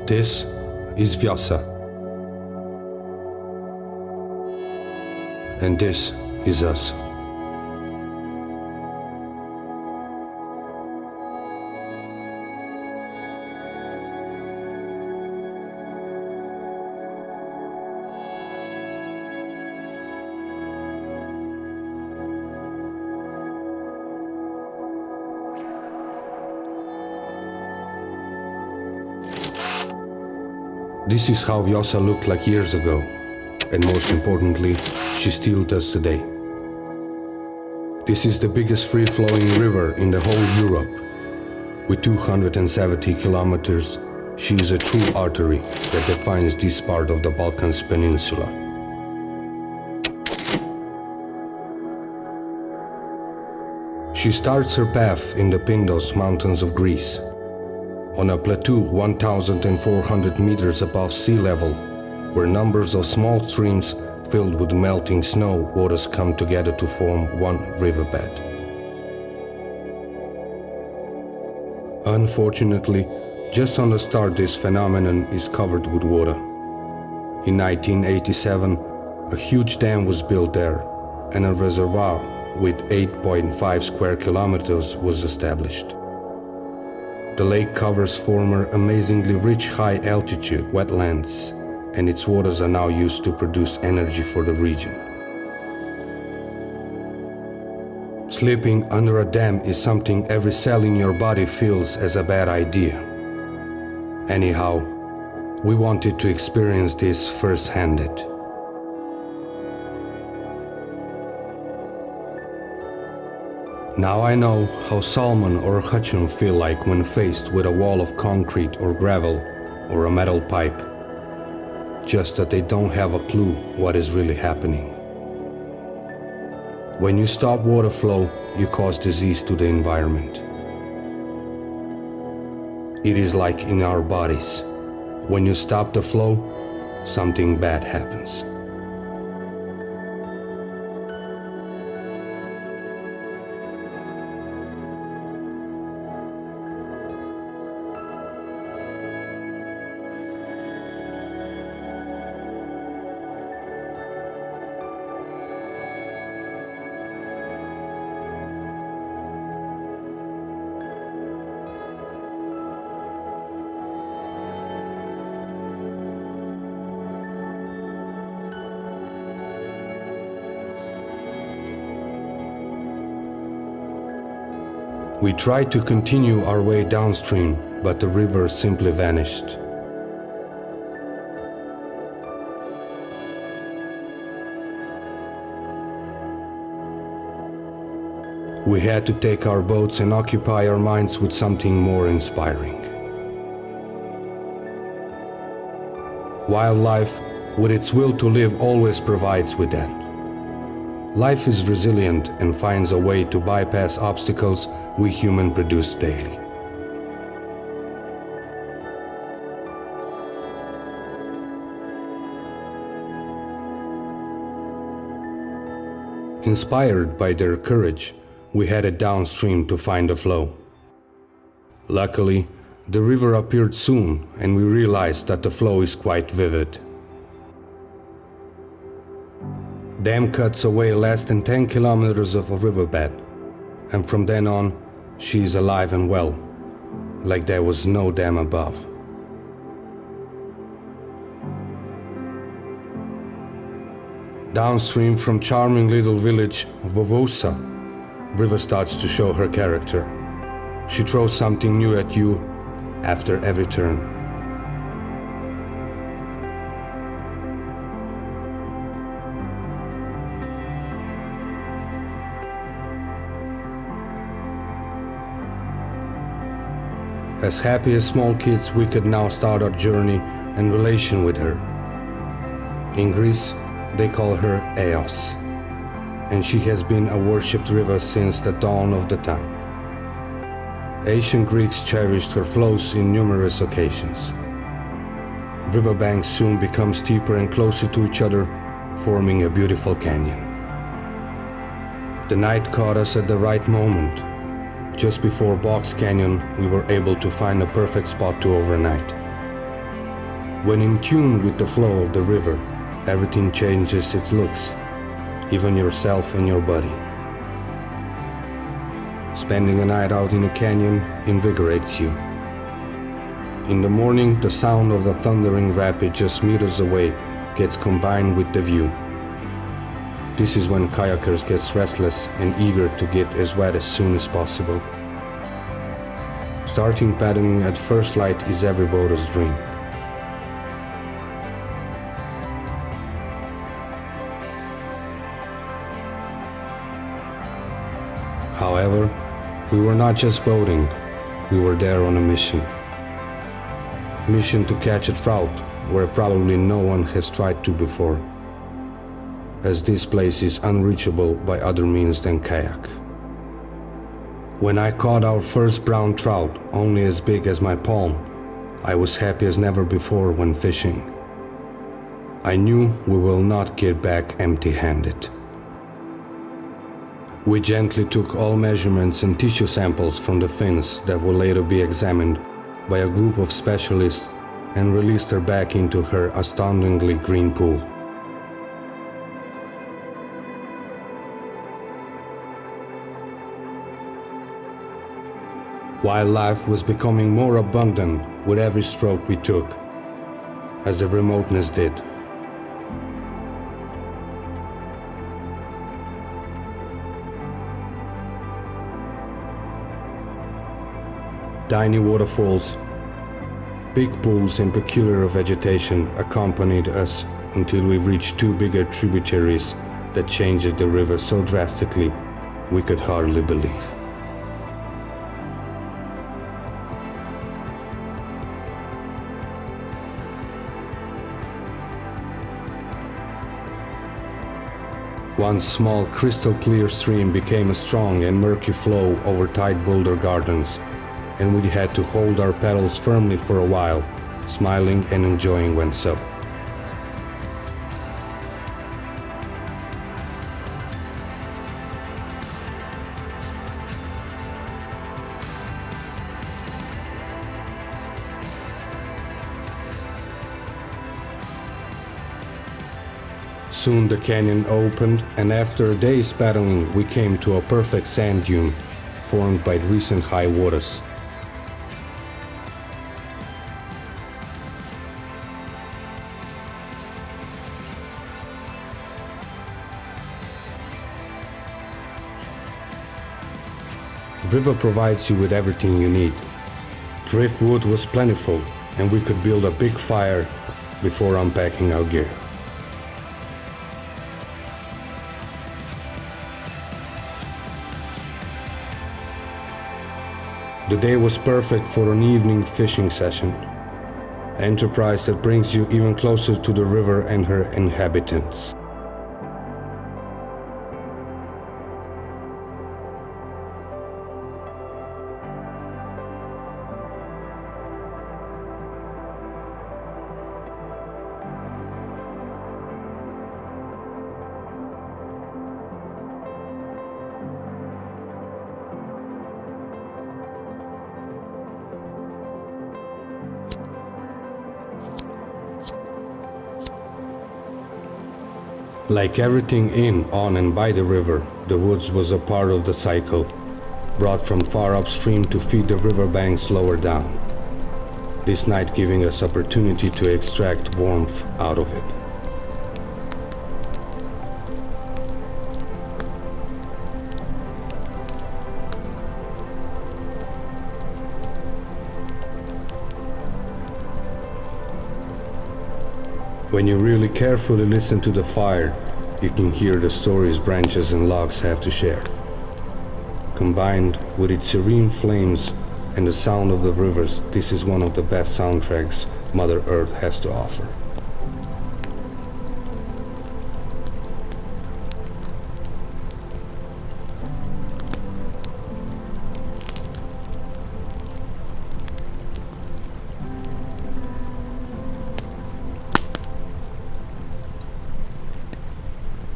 This is Vjosa. And this is us. This is how Vjosa looked like years ago, and most importantly, she still does today. This is the biggest free-flowing river in the whole Europe. With 270 kilometers, she is a true artery that defines this part of the Balkans Peninsula. She starts her path in the Pindos Mountains of Greece, on a plateau 1,400 meters above sea level, where numbers of small streams filled with melting snow waters come together to form one riverbed. Unfortunately, just on the start this phenomenon is covered with water. In 1987, a huge dam was built there, and a reservoir with 8.5 square kilometers was established. The lake covers former amazingly rich high-altitude wetlands, and its waters are now used to produce energy for the region. Sleeping under a dam is something every cell in your body feels as a bad idea. Anyhow, we wanted to experience this first-handed. Now I know how Salman or Hachem feel like when faced with a wall of concrete or gravel or a metal pipe, just that they don't have a clue what is really happening. When you stop water flow, you cause disease to the environment. It is like in our bodies. When you stop the flow, something bad happens. We tried to continue our way downstream, but the river simply vanished. We had to take our boats and occupy our minds with something more inspiring. Wildlife, with its will to live, always provides with that. Life is resilient and finds a way to bypass obstacles we humans produce daily. Inspired by their courage, we headed downstream to find a flow. Luckily, the river appeared soon, and we realized that the flow is quite vivid. Dam cuts away less than 10 kilometers of a riverbed, and from then on, she is alive and well, like there was no dam above. Downstream from charming little village Vjosa, river starts to show her character. She throws something new at you after every turn. As happy as small kids, we could now start our journey and relation with her. In Greece, they call her Eos, and she has been a worshipped river since the dawn of the time. Ancient Greeks cherished her flows in numerous occasions. Riverbanks soon become steeper and closer to each other, forming a beautiful canyon. The night caught us at the right moment. Just before Box Canyon, we were able to find a perfect spot to overnight. When in tune with the flow of the river, everything changes its looks, even yourself and your body. Spending a night out in a canyon invigorates you. In the morning, the sound of the thundering rapid just meters away gets combined with the view. This is when kayakers get restless and eager to get as wet as soon as possible. Starting paddling at first light is every boater's dream. However, we were not just boating, we were there on a mission. Mission to catch a trout where probably no one has tried to before, as this place is unreachable by other means than kayak. When I caught our first brown trout, only as big as my palm, I was happy as never before when fishing. I knew we will not get back empty-handed. We gently took all measurements and tissue samples from the fins that will later be examined by a group of specialists and released her back into her astoundingly green pool. Wildlife was becoming more abundant with every stroke we took, as the remoteness did. Tiny waterfalls, big pools and peculiar vegetation accompanied us until we reached two bigger tributaries that changed the river so drastically we could hardly believe. One small crystal clear stream became a strong and murky flow over tight boulder gardens, and we had to hold our paddles firmly for a while, smiling and enjoying when so. Soon the canyon opened, and after a day's paddling we came to a perfect sand dune formed by recent high waters. The river provides you with everything you need. Driftwood was plentiful, and we could build a big fire before unpacking our gear. The day was perfect for an evening fishing session, an enterprise that brings you even closer to the river and her inhabitants. Like everything in, on and by the river, the woods was a part of the cycle, brought from far upstream to feed the riverbanks lower down, this night giving us opportunity to extract warmth out of it. When you really carefully listen to the fire, you can hear the stories branches and logs have to share. Combined with its serene flames and the sound of the rivers, this is one of the best soundtracks Mother Earth has to offer.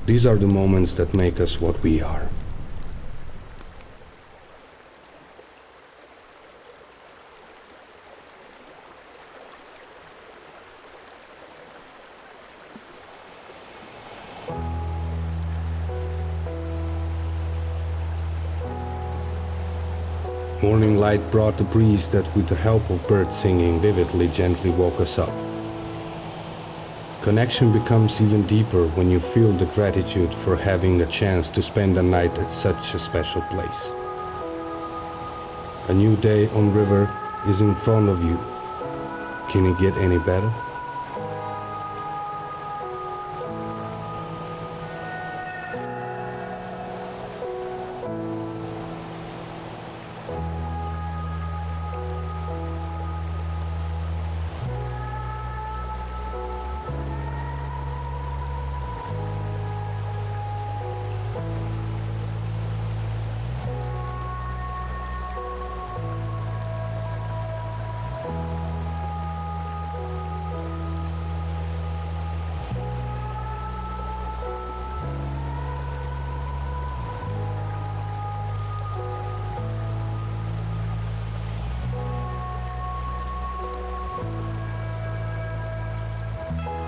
These are the moments that make us what we are. Morning light brought the breeze that, with the help of birds singing vividly, gently woke us up. Connection becomes even deeper when you feel the gratitude for having a chance to spend a night at such a special place. A new day on river is in front of you. Can it get any better?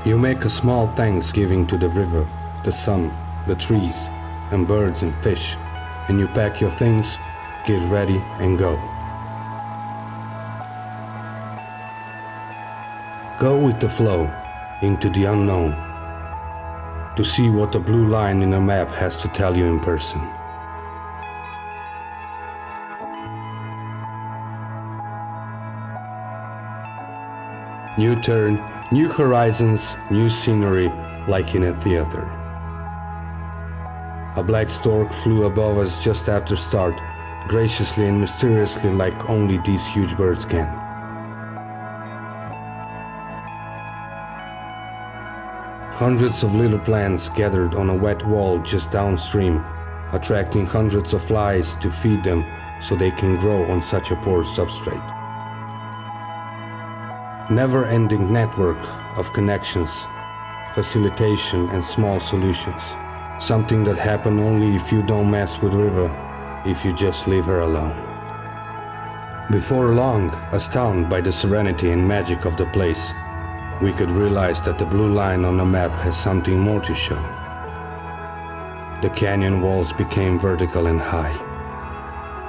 You make a small thanksgiving to the river, the sun, the trees, and birds and fish, and you pack your things, get ready, and go. Go with the flow into the unknown to see what the blue line in a map has to tell you in person. New turn, new horizons, new scenery, like in a theater. A black stork flew above us just after start, graciously and mysteriously like only these huge birds can. Hundreds of little plants gathered on a wet wall just downstream, attracting hundreds of flies to feed them so they can grow on such a poor substrate. Never-ending network of connections, facilitation and small solutions. Something that happen only if you don't mess with river, if you just leave her alone. Before long, astounded by the serenity and magic of the place, we could realize that the blue line on the map has something more to show. The canyon walls became vertical and high.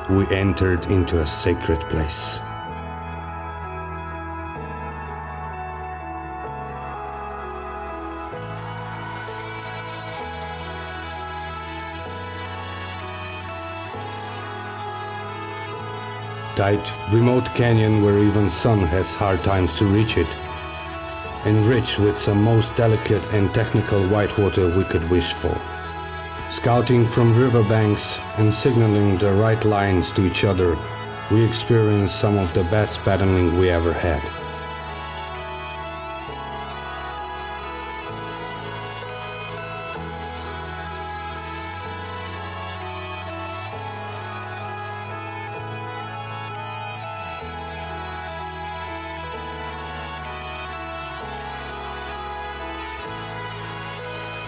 We entered into a sacred place. Tight, remote canyon where even sun has hard times to reach it, enriched with some most delicate and technical whitewater we could wish for. Scouting from riverbanks and signaling the right lines to each other, we experienced some of the best paddling we ever had.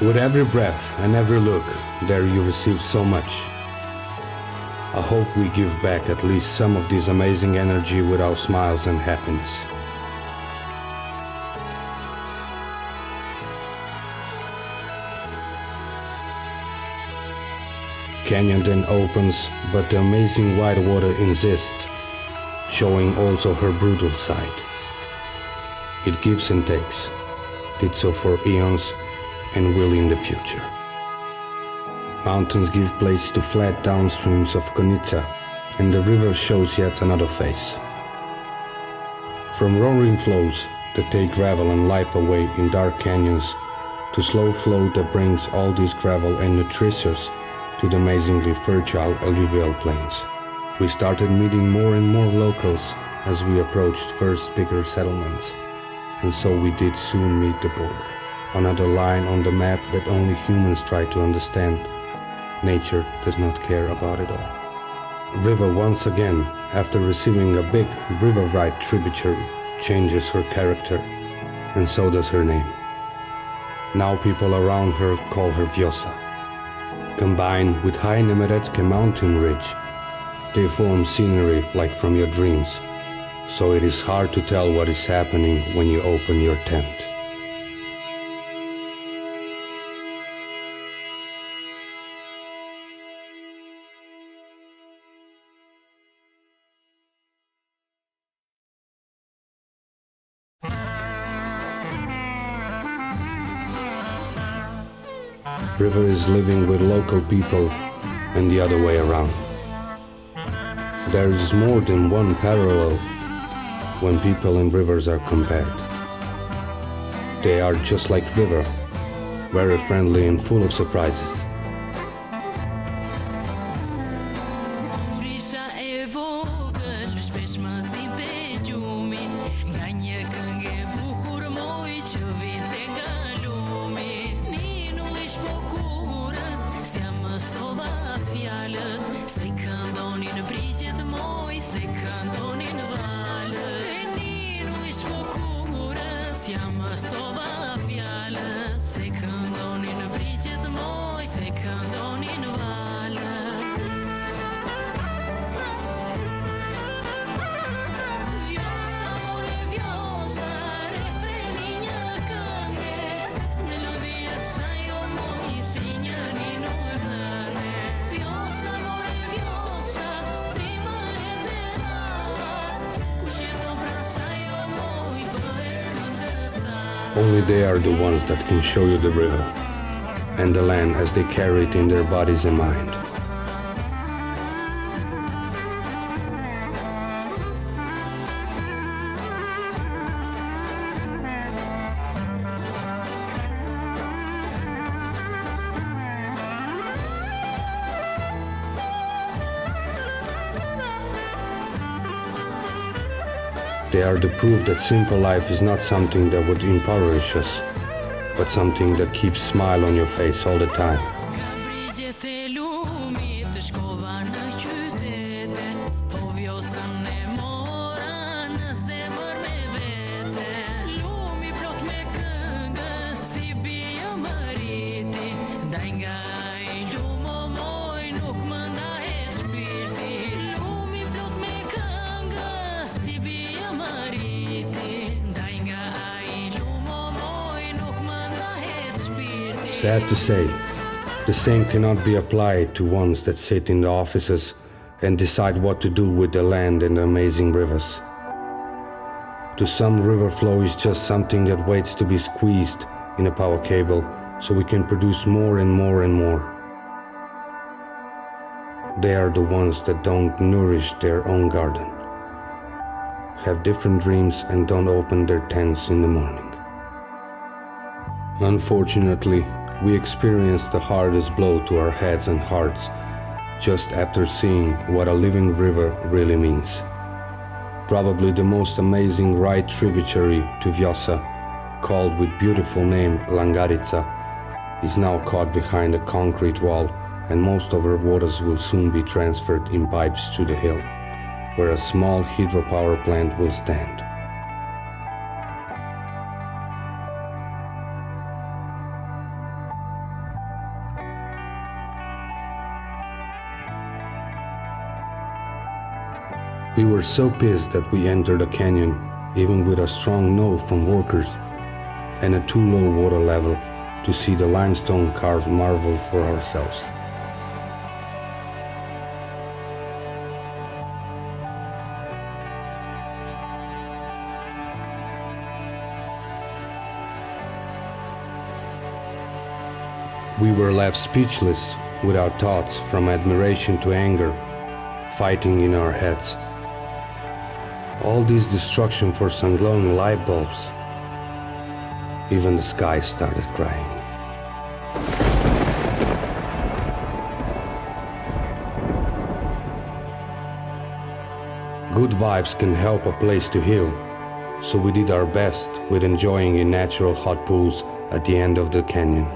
With every breath and every look, there you receive so much. I hope we give back at least some of this amazing energy with our smiles and happiness. Canyon then opens, but the amazing white water insists, showing also her brutal side. It gives and takes, did so for eons, and will in the future. Mountains give place to flat downstreams of Konica, and the river shows yet another face. From roaring flows that take gravel and life away in dark canyons, to slow flow that brings all this gravel and nutritious to the amazingly fertile alluvial plains. We started meeting more and more locals as we approached first bigger settlements, and so we did soon meet the border. Another line on the map that only humans try to understand. Nature does not care about it all. River once again, after receiving a big river-right tributary, changes her character, and so does her name. Now people around her call her Vjosa. Combined with high Nemeretske mountain ridge, they form scenery like from your dreams, so it is hard to tell what is happening when you open your tent. River is living with local people and the other way around. There is more than one parallel when people and rivers are compared. They are just like river, very friendly and full of surprises. Only they are the ones that can show you the river and the land as they carry it in their bodies and mind. They are the proof that simple life is not something that would impoverish us, but something that keeps a smile on your face all the time. Sad to say, the same cannot be applied to ones that sit in the offices and decide what to do with the land and the amazing rivers. To some, river flow is just something that waits to be squeezed in a power cable so we can produce more and more and more. They are the ones that don't nourish their own garden, have different dreams and don't open their tents in the morning. Unfortunately, we experienced the hardest blow to our heads and hearts just after seeing what a living river really means. Probably the most amazing right tributary to Vjosa, called with beautiful name Langarica, is now caught behind a concrete wall, and most of her waters will soon be transferred in pipes to the hill, where a small hydropower plant will stand. We were so pissed that we entered the canyon, even with a strong no from workers and a too low water level to see the limestone carved marvel for ourselves. We were left speechless with our thoughts from admiration to anger, fighting in our heads. All this destruction for some glowing light bulbs. Even the sky started crying. Good vibes can help a place to heal, so we did our best with enjoying in natural hot pools at the end of the canyon.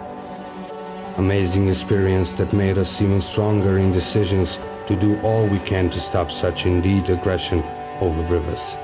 Amazing experience that made us even stronger in decisions to do all we can to stop such indeed aggression over rivers.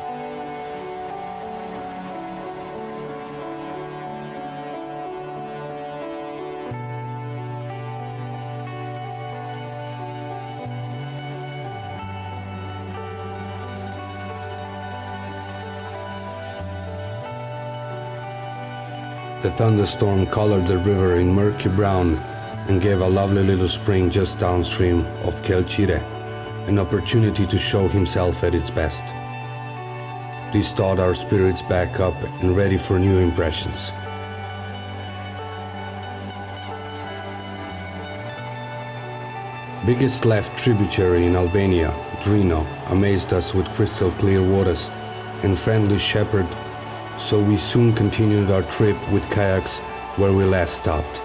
The thunderstorm colored the river in murky brown and gave a lovely little spring just downstream of Kelchire an opportunity to show himself at its best. This taught our spirits back up and ready for new impressions. Biggest left tributary in Albania, Drino, amazed us with crystal clear waters and friendly shepherd, so we soon continued our trip with kayaks where we last stopped.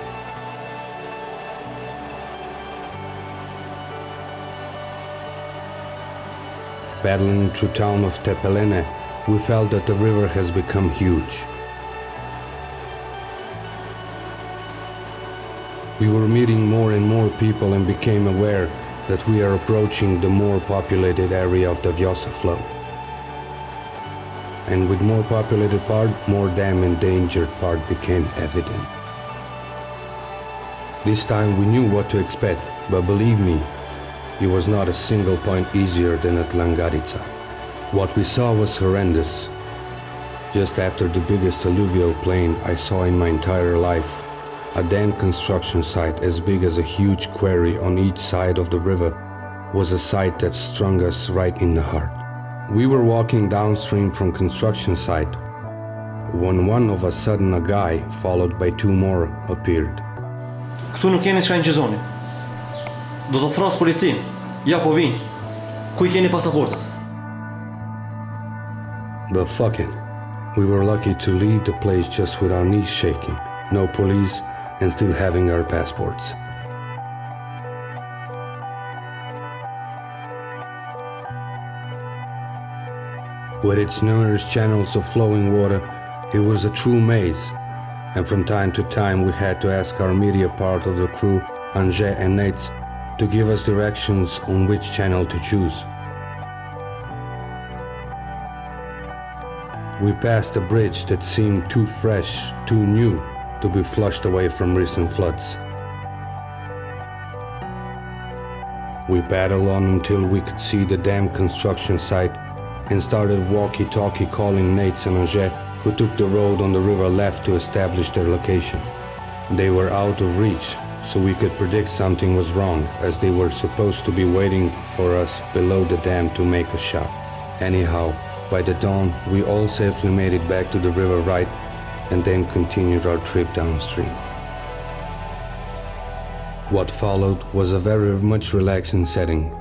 Paddling through town of Tepelene, we felt that the river has become huge. We were meeting more and more people and became aware that we are approaching the more populated area of the Vjosa flow. And with more populated part, more damn endangered part became evident. This time we knew what to expect, but believe me, it was not a single point easier than at Langarica. What we saw was horrendous. Just after the biggest alluvial plain I saw in my entire life, a dam construction site as big as a huge quarry on each side of the river was a sight that strung us right in the heart. We were walking downstream from construction site when one of a sudden a guy, followed by two more, appeared. Këtu nuk keni çfarë ngjizoni. Do të thras policin. Ja po vin. Ku I keni pasaportat? But fuck it. We were lucky to leave the place just with our knees shaking, no police, and still having our passports. With its numerous channels of flowing water, it was a true maze, and from time to time we had to ask our media part of the crew, Anje and Nates, to give us directions on which channel to choose. We passed a bridge that seemed too fresh, too new, to be flushed away from recent floods. We paddled on until we could see the dam construction site and started walkie-talkie calling Nates and Angers, who took the road on the river left to establish their location. They were out of reach, so we could predict something was wrong, as they were supposed to be waiting for us below the dam to make a shot. Anyhow, by the dawn, we all safely made it back to the river right and then continued our trip downstream. What followed was a very much relaxing setting.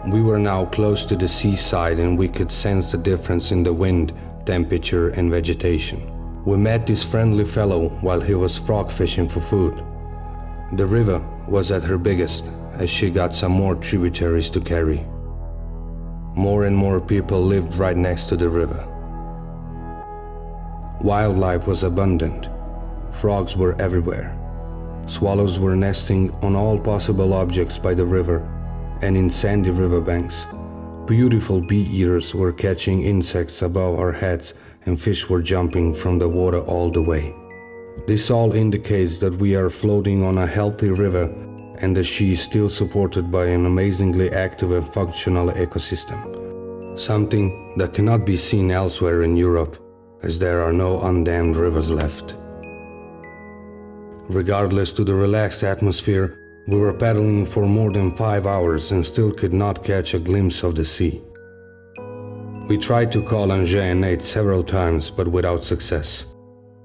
We were now close to the seaside and we could sense the difference in the wind, temperature and vegetation. We met this friendly fellow while he was frog fishing for food. The river was at her biggest as she got some more tributaries to carry. More and more people lived right next to the river. Wildlife was abundant. Frogs were everywhere. Swallows were nesting on all possible objects by the river and in sandy riverbanks. Beautiful bee-eaters were catching insects above our heads and fish were jumping from the water all the way. This all indicates that we are floating on a healthy river and that she is still supported by an amazingly active and functional ecosystem. Something that cannot be seen elsewhere in Europe, as there are no undammed rivers left. Regardless to the relaxed atmosphere, we were paddling for more than 5 hours and still could not catch a glimpse of the sea. We tried to call Angers and Nate several times, but without success.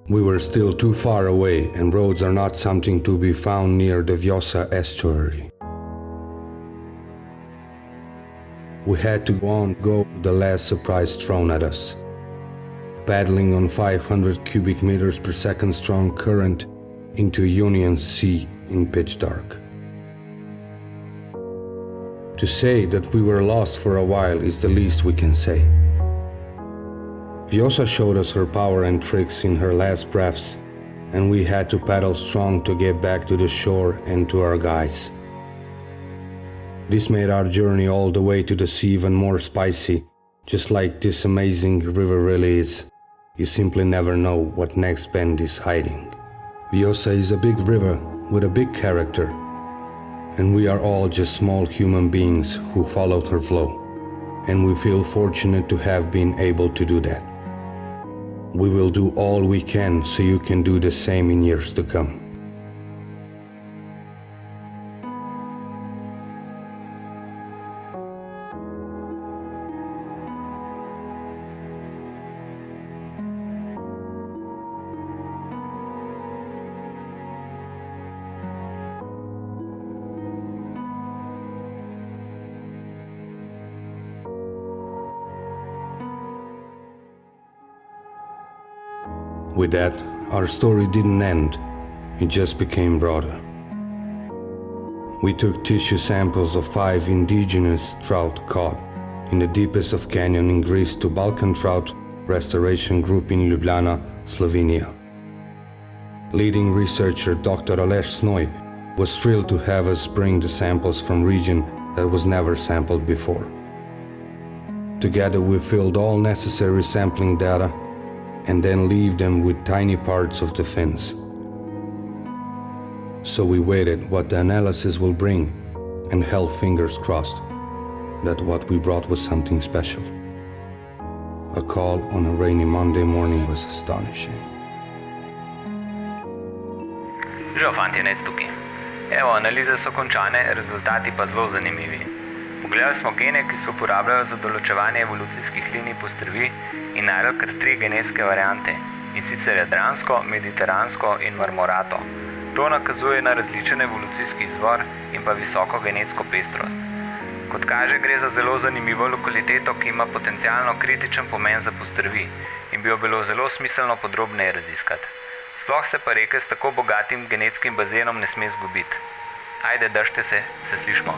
We were still too far away and roads are not something to be found near the Vjosa estuary. We had to go the last surprise thrown at us. Paddling on 500 cubic meters per second strong current into Union Sea in pitch dark. To say that we were lost for a while is the least we can say. Vjosa showed us her power and tricks in her last breaths, and we had to paddle strong to get back to the shore and to our guys. This made our journey all the way to the sea even more spicy, just like this amazing river really is. You simply never know what next bend is hiding. Vjosa is a big river with a big character, and we are all just small human beings who followed her flow, and we feel fortunate to have been able to do that. We will do all we can so you can do the same in years to come. With that, our story didn't end, it just became broader. We took tissue samples of 5 indigenous trout caught in the deepest of canyon in Greece to Balkan Trout Restoration Group in Ljubljana, Slovenia. Leading researcher Dr. Aleš Snoj was thrilled to have us bring the samples from region that was never sampled before. Together we filled all necessary sampling data and then leave them with tiny parts of the fins. So we waited what the analysis will bring and held fingers crossed that what we brought was something special. A call on a rainy Monday morning was astonishing. Živijo fantje, Nec tukaj. Evo, analize so končane, rezultati pa zelo zanimivi. Pogledali smo gene, ki se uporabljajo za določevanje evolucijskih linij postrvi in najdel kar 3 genetske variante, in sicer jadransko, mediteransko in marmorato. To nakazuje na različen evolucijski izvor in pa visoko genetsko pestrost. Kot kaže, gre za zelo zanimivo lokaliteto, ki ima potencialno kritičen pomen za postrvi in bi jo bilo zelo smiselno podrobneje raziskati. Sploh se pa reke s tako bogatim genetskim bazenom ne sme zgubiti. Ajde, držite se, se slišmo.